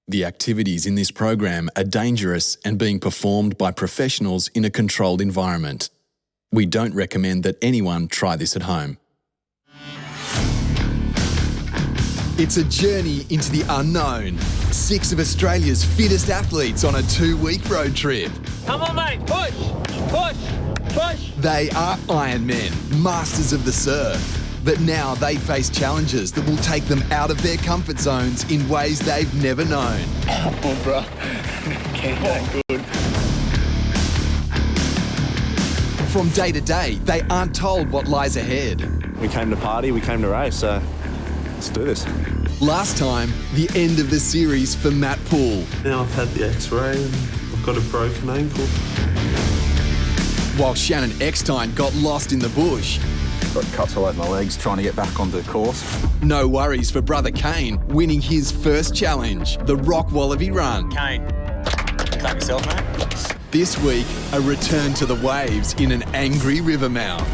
The activities in this program are dangerous and being performed by professionals in a controlled environment. We don't recommend that anyone try this at home. It's a journey into the unknown. 6 of Australia's fittest athletes on a 2-week road trip. Come on, mate. Push, push, push. They are Ironmen, masters of the surf. But now they face challenges that will take them out of their comfort zones in ways they've never known. Oh, bro. Can't that good. From day to day, they aren't told what lies ahead. We came to party, we came to race, so let's do this. Last time, the end of the series for Matt Poole. Now I've had the X-ray and I've got a broken ankle. While Shannon Eckstein got lost in the bush. Got cuts all over my legs trying to get back onto the course. No worries for brother Kane, winning his first challenge, the Rock Wallaby Run. Kane, clap yourself, mate. This week, a return to the waves in an angry river mouth.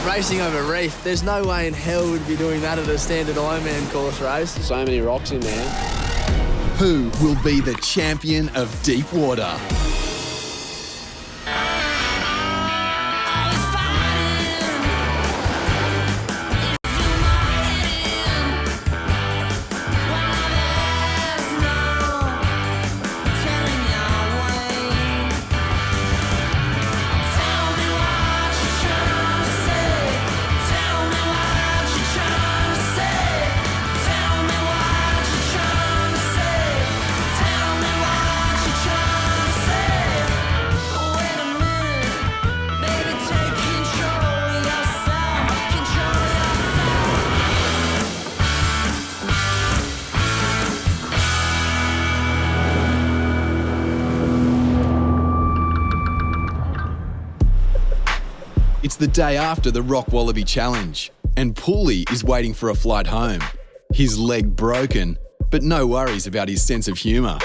Racing over reef, there's no way in hell we'd be doing that at a standard Ironman course race. So many rocks in there. Who will be the champion of deep water? It's the day after the Rock Wallaby Challenge, and Pooley is waiting for a flight home. His leg broken, but no worries about his sense of humour.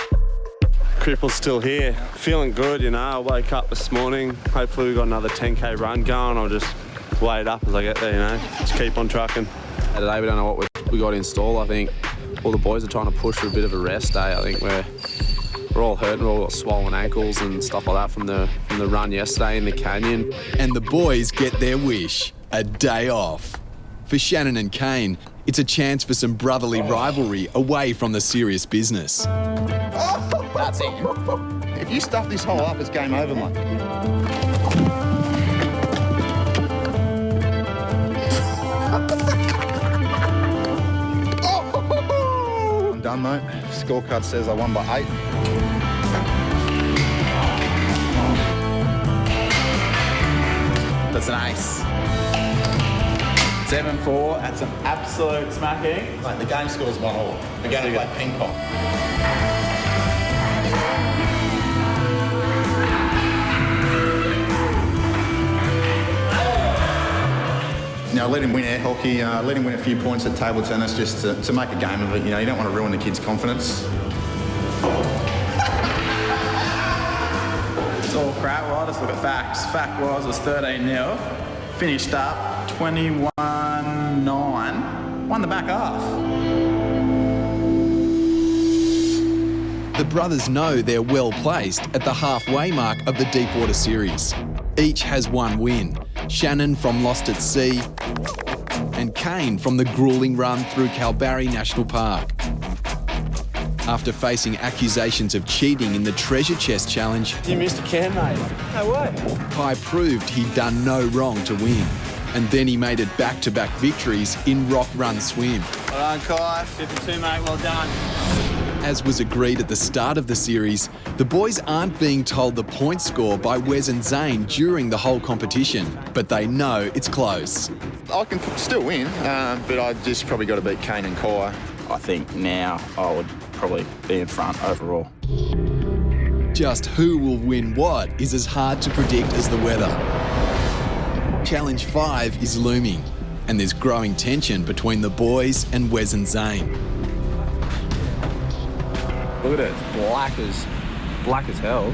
Cripple's still here, feeling good, you know. I woke up this morning, hopefully we've got another 10k run going. I'll just weigh it up as I get there, you know. Just keep on trucking. Today we don't know what we got installed. I think all the boys are trying to push for a bit of a rest day. I think we're all hurting, we've all got swollen ankles and stuff like that from the run yesterday in the canyon. And the boys get their wish, a day off. For Shannon and Kane, it's a chance for some brotherly rivalry away from the serious business. That's it. If you stuff this hole up, it's game over, mate. I'm done, mate. Scorecard says I won by 8. That's an ace. 7-4, that's an absolute smacking. Mate, the game score's 1-1. We're going to play ping pong. You know, let him win air hockey, let him win a few points at table tennis just to make a game of it. You know, you don't want to ruin the kid's confidence. It's all crap. Well, I'll just look at facts. Fact was, it was 13-0. Finished up 21-9. Won the back half. The brothers know they're well placed at the halfway mark of the Deepwater Series. Each has one win. Shannon from Lost at Sea and Kane from the gruelling run through Kalbarri National Park. After facing accusations of cheating in the Treasure Chest Challenge, You missed a can, mate. No way. Kai proved he'd done no wrong to win. And then he made it back-to-back victories in Rock Run Swim. Well done, Kai. 52, mate. Well done. As was agreed at the start of the series, the boys aren't being told the point score by Wes and Zane during the whole competition, but they know it's close. I can still win, but I just probably got to beat Kane and Kai. I think now I would probably be in front overall. Just who will win what is as hard to predict as the weather. Challenge 5 is looming, and there's growing tension between the boys and Wes and Zane. Look at it, it's black as hell.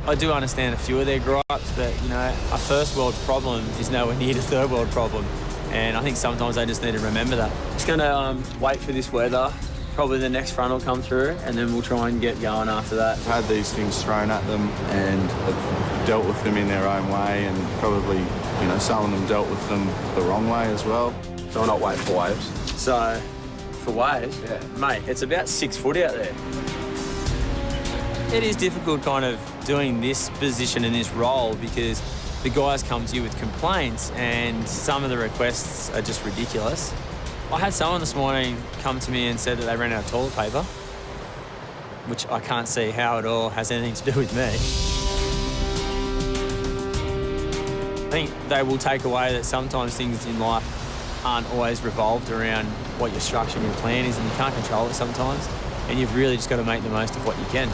I do understand a few of their gripes, but, you know, a first world problem is nowhere near the third world problem. And I think sometimes they just need to remember that. Just going to wait for this weather, Probably the next front will come through, and then we'll try and get going after that. I've had these things thrown at them and have dealt with them in their own way, and probably, you know, some of them dealt with them the wrong way as well. So we're not waiting for waves. So, for waves, mate, it's about 6 foot out there. It is difficult kind of doing this position and this role because the guys come to you with complaints and some of the requests are just ridiculous. I had someone this morning come to me and said that they ran out of toilet paper, which I can't see how it all has anything to do with me. I think they will take away that sometimes things in life aren't always revolved around what your structure and your plan is, and you can't control it sometimes, and you've really just got to make the most of what you can.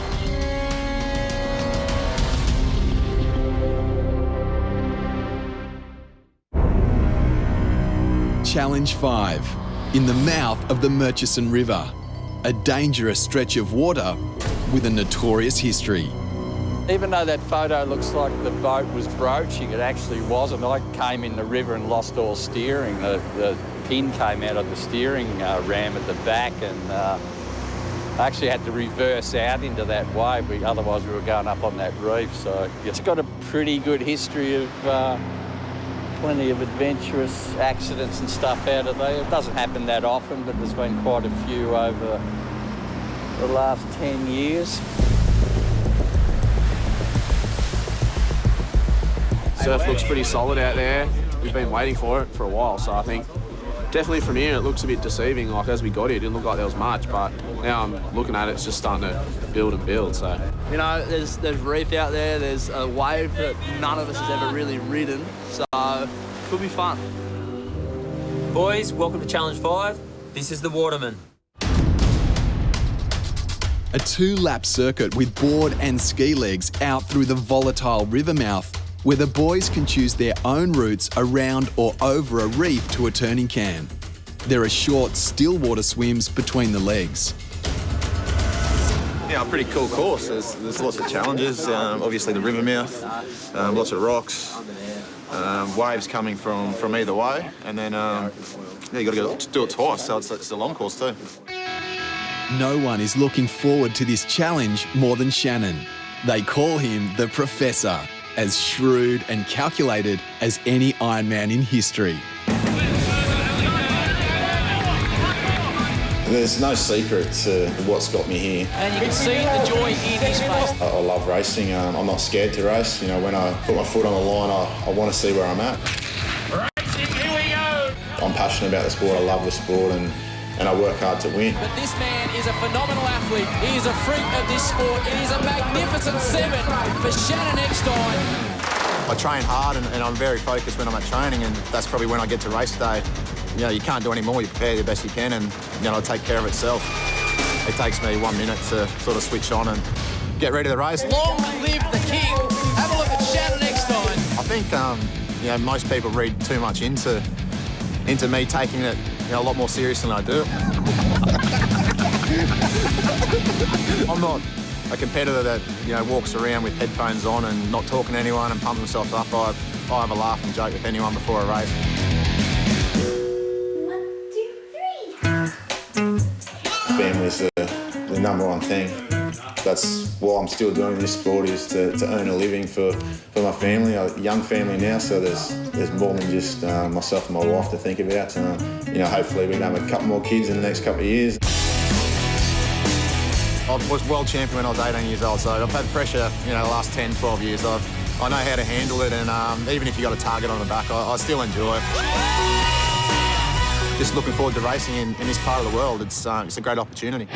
Challenge 5. In the mouth of the Murchison River, a dangerous stretch of water with a notorious history. Even though that photo looks like the boat was broaching, it actually wasn't. I came in the river and lost all steering. The pin came out of the steering ram at the back, and I actually had to reverse out into that wave. Otherwise we were going up on that reef. So it's got a pretty good history of plenty of adventurous accidents and stuff out of there. It doesn't happen that often, but there's been quite a few over the last 10 years. Surf looks pretty solid out there. We've been waiting for it for a while, so I think definitely from here it looks a bit deceiving. Like as we got here, it didn't look like there was much, but now I'm looking at it, it's just starting to build and build. So You know, there's reef out there, there's a wave that none of us has ever really ridden, so it could be fun. Boys, welcome to Challenge 5. This is the Waterman. A 2-lap circuit with board and ski legs out through the volatile river mouth, where the boys can choose their own routes around or over a reef to a turning can. There are short, still water swims between the legs. Yeah, a pretty cool course. There's lots of challenges. Obviously the river mouth, lots of rocks, waves coming from either way, and then you got to go do it twice. So it's a long course too. No one is looking forward to this challenge more than Shannon. They call him the Professor, as shrewd and calculated as any Ironman in history. There's no secret to what's got me here. And you can see the joy in his face. I love racing. I'm not scared to race. You know, when I put my foot on the line, I want to see where I'm at. Racing, here we go! I'm passionate about the sport. I love the sport, and I work hard to win. But this man is a phenomenal athlete. He is a freak of this sport. It is a magnificent 7 for Shannon Eckstein. I train hard and I'm very focused when I'm at training, and that's probably when I get to race day. You know, you can't do any more. You prepare the best you can, and you know, it'll take care of itself. It takes me 1 minute to sort of switch on and get ready to race. Long live the king. Have a look at Shannon Eckstein. I think you know, most people read too much into me taking it, you know, a lot more serious than I do. I'm not a competitor that, you know, walks around with headphones on and not talking to anyone and pumping themselves up. I have a laugh and joke with anyone before a race. 1, 2, 3. Family's the number one thing. That's why I'm still doing this sport, is to earn a living for my family. A young family now, so there's more than just myself and my wife to think about. You know, hopefully we can have a couple more kids in the next couple of years. I was world champion when I was 18 years old, so I've had pressure, you know, the last 10, 12 years. I know how to handle it, and even if you got a target on the back, I still enjoy it. Just looking forward to racing in this part of the world. It's a great opportunity.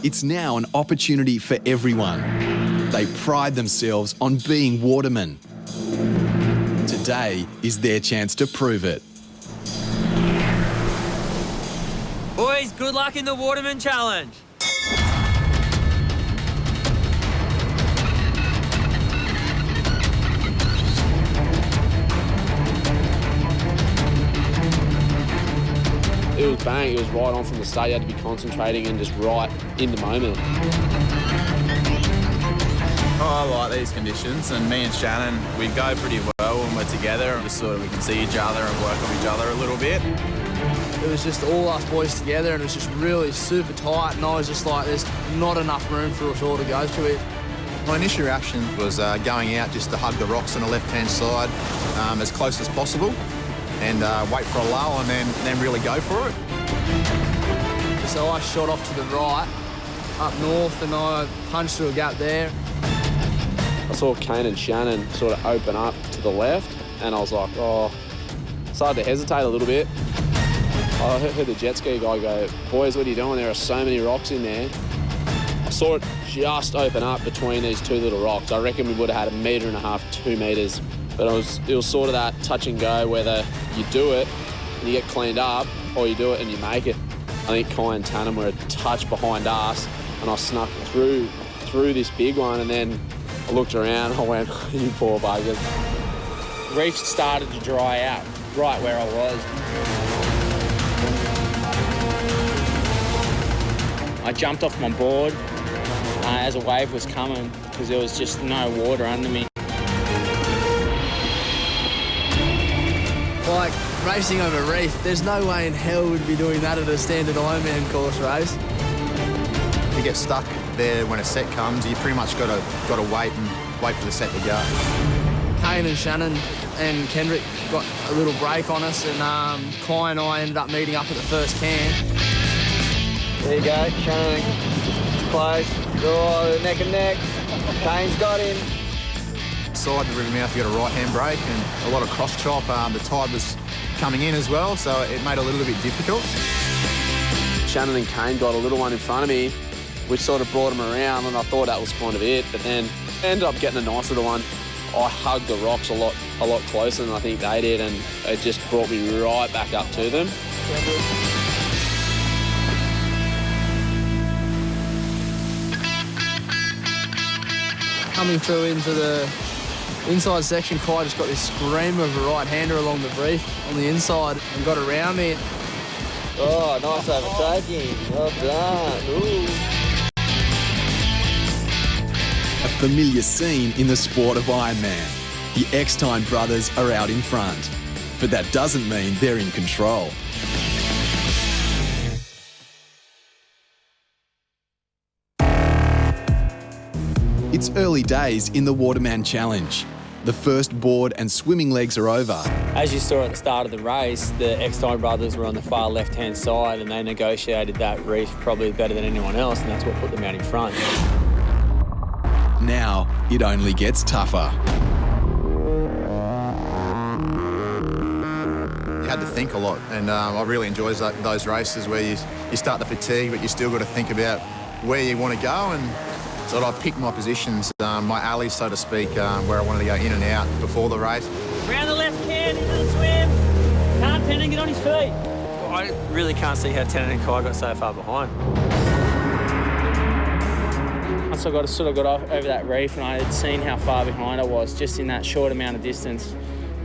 It's now an opportunity for everyone. They pride themselves on being watermen. Today is their chance to prove it. Boys, good luck in the Waterman Challenge. it was bang, it was right on from the start. You had to be concentrating and just right in the moment. I like these conditions, and me and Shannon, we go pretty well when we're together, just sort of we can see each other and work on each other a little bit. It was just all us boys together, and it was just really super tight, and I was just like, there's not enough room for us all to go to it. My initial reaction was going out just to hug the rocks on the left-hand side as close as possible and wait for a lull and then really go for it. So I shot off to the right, up north, and I punched through a gap there. I saw Kane and Shannon sort of open up to the left, and I was like, oh, started to hesitate a little bit. I heard the jet ski guy go, boys, what are you doing? There are so many rocks in there. I saw it just open up between these two little rocks. I reckon we would have had 1.5 meters, 2 meters. But it was sort of that touch and go, whether you do it and you get cleaned up, or you do it and you make it. I think Kai and Tannen were a touch behind us, and I snuck through this big one, and then I looked around and I went, you poor buggers. Reef started to dry out right where I was. I jumped off my board as a wave was coming because there was just no water under me. Like, racing over reef, there's no way in hell we'd be doing that at a standard Ironman course race. You get stuck there when a set comes, you pretty much got to wait for the set to go. Kane and Shannon and Kendrick got a little break on us, and Kai and I ended up meeting up at the first camp. There you go, Shannon, close, oh, neck and neck. Kane's got him. Side the river mouth, you got a right-hand break and a lot of cross-chop. The tide was coming in as well, so it made it a little bit difficult. Shannon and Kane got a little one in front of me, which sort of brought them around, and I thought that was kind of it, but then ended up getting a nice little one. I hugged the rocks a lot closer than I think they did, and it just brought me right back up to them. Coming through into the inside section, Kai just got this scream of a right-hander along the reef on the inside and got around me. Oh, nice overtaking. Well done. Ooh. A familiar scene in the sport of Ironman. The X-Time brothers are out in front, but that doesn't mean they're in control. It's early days in the Waterman Challenge. The first board and swimming legs are over. As you saw at the start of the race, the X-Time brothers were on the far left-hand side, and they negotiated that reef probably better than anyone else, and that's what put them out in front. Now, it only gets tougher. You had to think a lot, and I really enjoy those races where you start to fatigue, but you still got to think about where you want to go, and so I picked my positions, my alleys, so to speak, where I wanted to go in and out before the race. Round the left can, into the swim. Can't Tannen get on his feet. I really can't see how Tannen and Kai got so far behind. Once I sort of got off over that reef and I had seen how far behind I was just in that short amount of distance,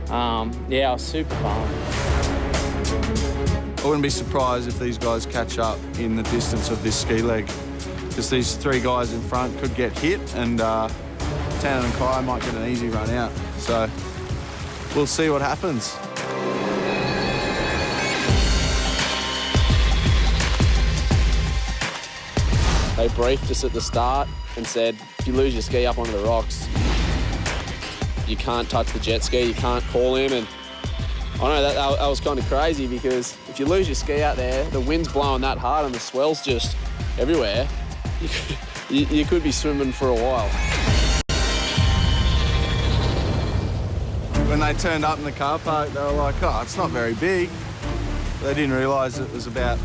yeah, I was super bummed. I wouldn't be surprised if these guys catch up in the distance of this ski leg, because these three guys in front could get hit, and Tannen and Kai might get an easy run out. So we'll see what happens. They briefed us at the start and said, if you lose your ski up onto the rocks, you can't touch the jet ski, you can't call him. And I know that was kind of crazy, because if you lose your ski out there, the wind's blowing that hard and the swell's just everywhere, you could be swimming for a while. When they turned up in the car park, they were like, oh, it's not very big. They didn't realise it was about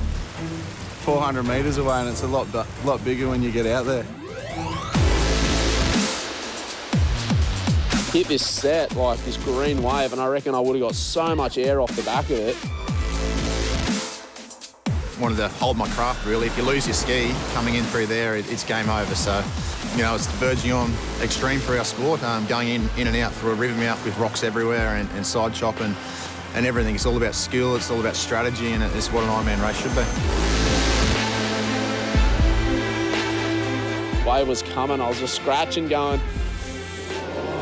400 metres away, and it's a lot bigger when you get out there. Hit this set, like this green wave, and I reckon I would have got so much air off the back of it. Wanted to hold my craft, really. If you lose your ski coming in through there, it's game over. So, you know, it's verging on extreme for our sport, going in and out through a river mouth with rocks everywhere and side chop and everything. It's all about skill, it's all about strategy, and it's what an Ironman race should be. Wave was coming, I was just scratching, going,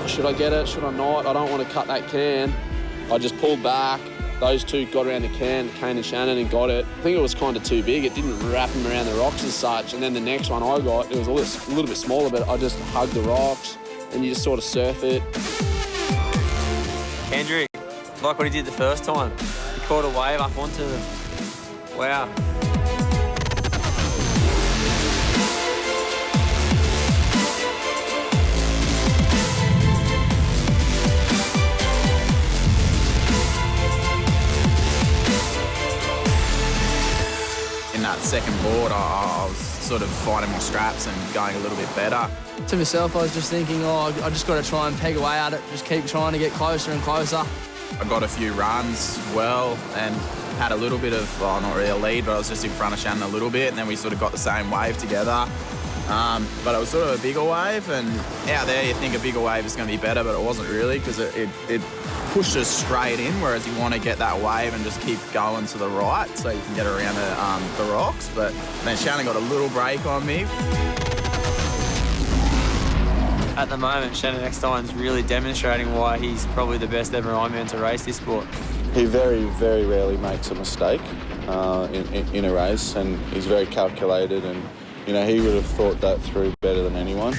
should I get it? Should I not? I don't want to cut that can. I just pulled back. Those two got around the can, Kane and Shannon, and got it. I think it was kind of too big. It didn't wrap him around the rocks as such. And then the next one I got, it was a little bit smaller, but I just hugged the rocks and you just sort of surf it. Kendrick, like what he did the first time. He caught a wave up onto them. Wow. In that second board, I was sort of finding my straps and going a little bit better. To myself, I was just thinking, I just got to try and peg away at it, just keep trying to get closer and closer. I got a few runs well and had a little bit of, well, not really a lead, but I was just in front of Shannon a little bit, and then we sort of got the same wave together. But it was sort of a bigger wave, and out there you think a bigger wave is going to be better, but it wasn't really, because it pushed us straight in, whereas you want to get that wave and just keep going to the right so you can get around the rocks. But then Shannon got a little break on me. At the moment, Shannon Eckstein's really demonstrating why he's probably the best ever Ironman to race this sport. He very, very rarely makes a mistake in a race, and he's very calculated, and you know, he would have thought that through better than anyone.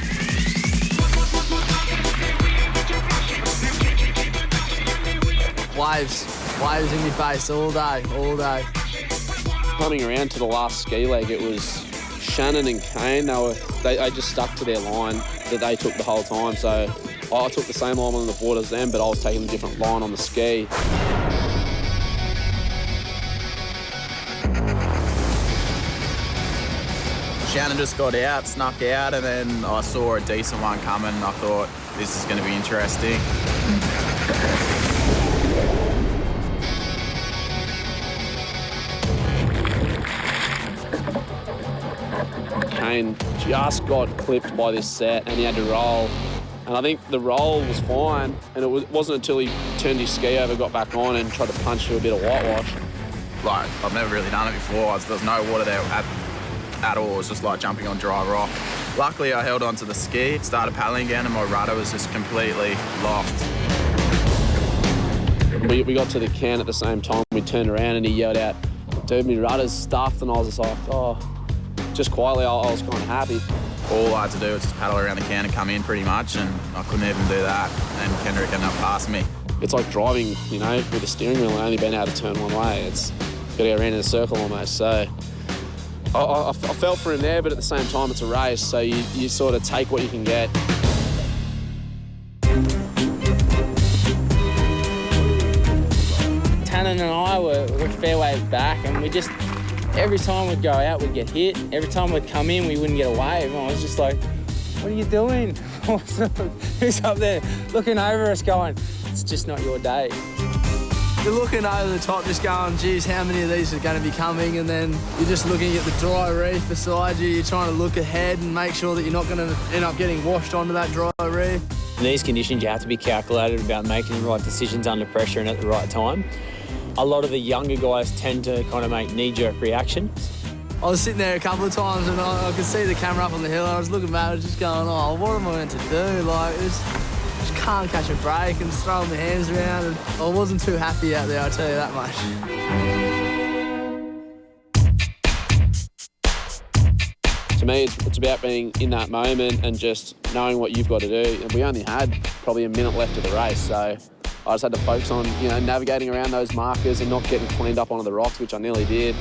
Waves in your face all day. Coming around to the last ski leg, it was Shannon and Kane. They just stuck to their line that they took the whole time. So I took the same line on the board as them, but I was taking a different line on the ski. Shannon just got out, snuck out, and then I saw a decent one coming, and I thought, this is going to be interesting. Kane just got clipped by this set and he had to roll. And I think the roll was fine, and it wasn't until he turned his ski over, got back on and tried to punch through a bit of whitewash. Like, I've never really done it before. There's no water there at all. It was just like jumping on dry rock. Luckily, I held onto the ski, started paddling again, and my rudder was just completely lost. We got to the can at the same time. We turned around and he yelled out, "Dude, my rudder's stuffed," and I was just like, oh. Just quietly, I was kind of happy. All I had to do was just paddle around the can and come in pretty much, and I couldn't even do that, and Kendrick ended up passing me. It's like driving, you know, with a steering wheel and only being able to turn one way. It's got to go around in a circle almost. So I felt for him there, but at the same time, it's a race, so you sort of take what you can get. Tannen and I were a fair ways back, and we just, every time we'd go out, we'd get hit. Every time we'd come in, we wouldn't get a wave. And I was just like, what are you doing? Who's up there looking over us going, it's just not your day. You're looking over the top just going, geez, how many of these are going to be coming? And then you're just looking at the dry reef beside you. You're trying to look ahead and make sure that you're not going to end up getting washed onto that dry reef. In these conditions, you have to be calculated about making the right decisions under pressure and at the right time. A lot of the younger guys tend to kind of make knee-jerk reactions. I was sitting there a couple of times and I could see the camera up on the hill. I was looking back, I was just going, oh, what am I meant to do? Like, just can't catch a break and just throwing my hands around. And I wasn't too happy out there, I'll tell you that much. To me, it's about being in that moment and just knowing what you've got to do. And we only had probably a minute left of the race, so I just had to focus on, you know, navigating around those markers and not getting cleaned up onto the rocks, which I nearly did.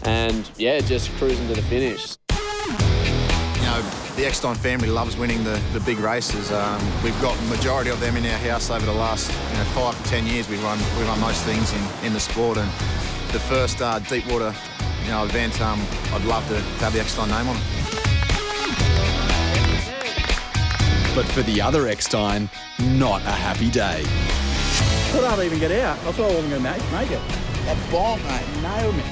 And yeah, just cruising to the finish. You know, the Eckstein family loves winning the big races. We've got the majority of them in our house over the last 5 to 10 years. We've run most things in the sport, and the first deep water event, I'd love to have the Eckstein name on it. But for the other Eckstein, not a happy day. I couldn't even get out. I thought I wasn't going to make it. That bomb, mate, nailed me.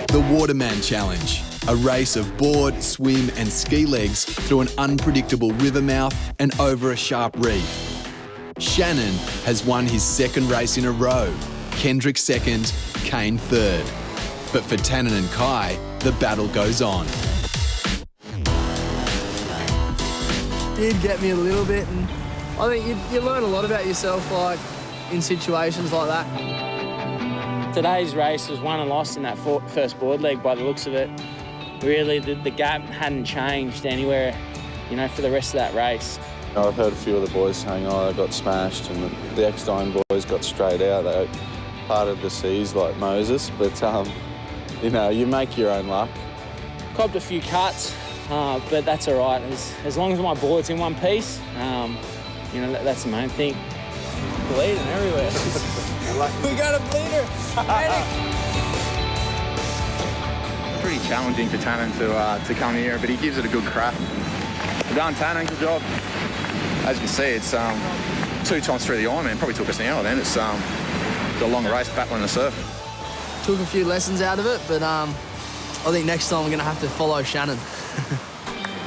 The Waterman Challenge, a race of board, swim and ski legs through an unpredictable river mouth and over a sharp reef. Shannon has won his second race in a row, Kendrick second, Kane third. But for Tannen and Kai, the battle goes on. Did get me a little bit, and I think you learn a lot about yourself, like in situations like that. Today's race was won and lost in that first board leg by the looks of it. Really, the gap hadn't changed anywhere, you know, for the rest of that race. I've heard a few of the boys saying, oh, they got smashed, and the Eckstein boys got straight out. They parted the seas like Moses, but, you know, you make your own luck. Copped a few cuts, but that's all right. As long as my board's in one piece, you know, that's the main thing. Bleeding everywhere. We got a bleeder. Pretty challenging for Tannen to come here, but he gives it a good crack. Well done, Tannen, good job. As you can see, it's 2 times through the Ironman. Probably took us an hour then. It's a long race battling the surf. Took a few lessons out of it, but I think next time we're going to have to follow Shannon.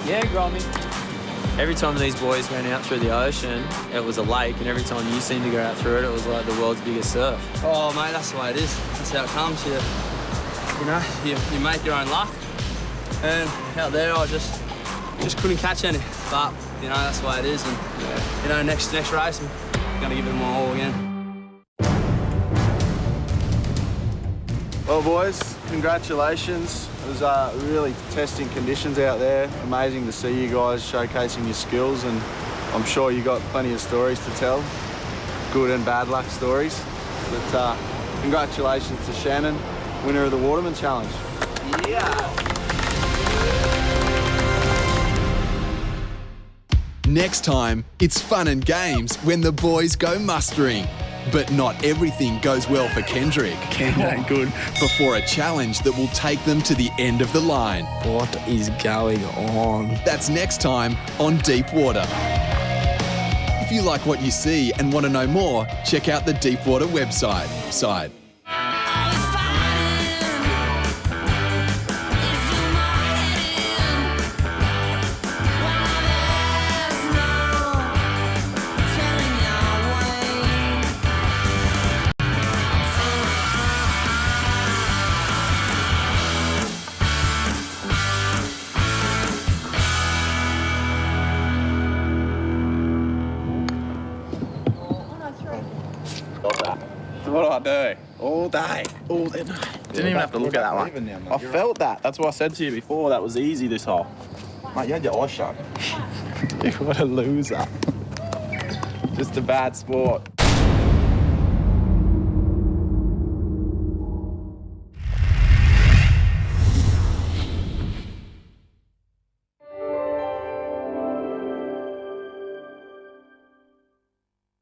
Yeah, Grommy. Every time these boys went out through the ocean, it was a lake, and every time you seemed to go out through it, it was like the world's biggest surf. Oh, mate, that's the way it is. That's how it comes. You know, you make your own luck. And out there, I just couldn't catch any. But, you know, that's the way it is. And, you know, next race, I'm going to give it my all again. Well, boys, congratulations. It was really testing conditions out there. Amazing to see you guys showcasing your skills, and I'm sure you got plenty of stories to tell, good and bad luck stories. But congratulations to Shannon, winner of the Waterman Challenge. Yeah. Next time, it's fun and games when the boys go mustering. But not everything goes well for Kendrick. Ain't good. Before a challenge that will take them to the end of the line. What is going on? That's next time on Deep Water. If you like what you see and want to know more, check out the Deep Water website. What do I do? All day. Didn't even have to look at that one. I felt that. That's what I said to you before. That was easy this hole. Mate, you had your eyes shut. What a loser. Just a bad sport.